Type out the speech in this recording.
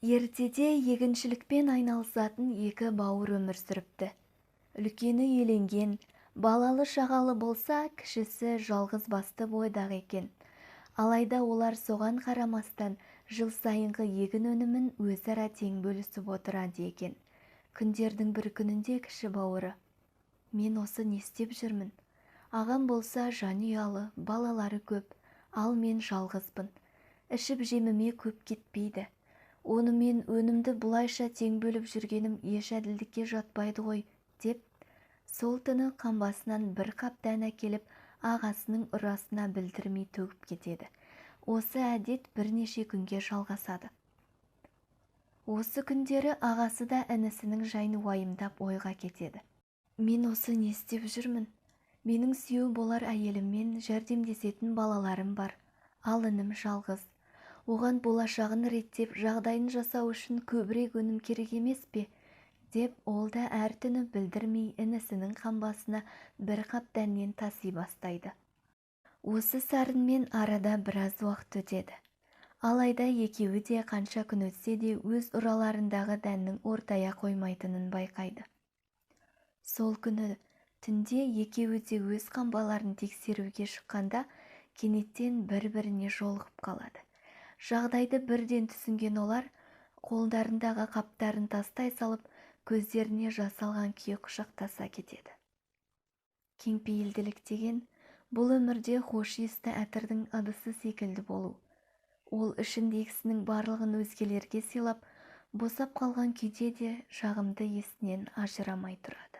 Ертеде егіншілікпен айналысатын екі бауыр өмір сүріпті. Үлкені үйленген, балалы шағалы болса, кішісі жалғыз басты бойдақ екен. Алайда олар соған қарамастан жыл сайынғы егін өнімін өзара тең бөлісіп отырады екен. Күндердің бір күнінде кіші бауыры: "Мен осы не істеп жүрмін? Ағам болса жанұялы, балалары көп, ал мен жалғызбын. Ішіп жеміме көп кетпейді. Онымен өнімді бұлайша тең бөліп жүргенім еш әділдікке жатпайды ғой", деп сол түні қамбасынан бір қап дән әкеліп ағасының ұрасына білдірмей төгіп кетеді. Осы әдет бірнеше күнге жалғасады. Осы күндері ағасы да інісінің жайын уайымдап ойға кетеді. "Мен осы не істеп жүрмін? Менің сүйеу болар әйеліммен жәрдемдесетін балаларым бар, ал інім жалғыз. Оған болашағын реттеп жағдайын жасау үшін көбірек өнім керек емес пе?" деп ол да әр түні білдірмей інісінің қамбасына бір қап дәннен таси бастайды. Осы сарынмен арада біраз уақыт өтеді. Алайда екеуі де қанша күн өтсе де өз ұраларындағы дәннің ортая қоймайтынын байқайды. Сол күні түнде екеуі де өз қамбаларын тексеруге шыққанда кенеттен бір-біріне жолығып қалады. Жағдайды бірден түсінген олар қолдарындағы қаптарын тастай салып, көздеріне жас алған күйі құшақтаса кетеді. Кеңпейілділік деген бұл өмірде хош иісті әтірдің ыдысы секілді болу. Ол ішіндегісінің барлығын өзгелерге сыйлап, босап қалған күйде де жағымды иісінен ажырамай тұрады.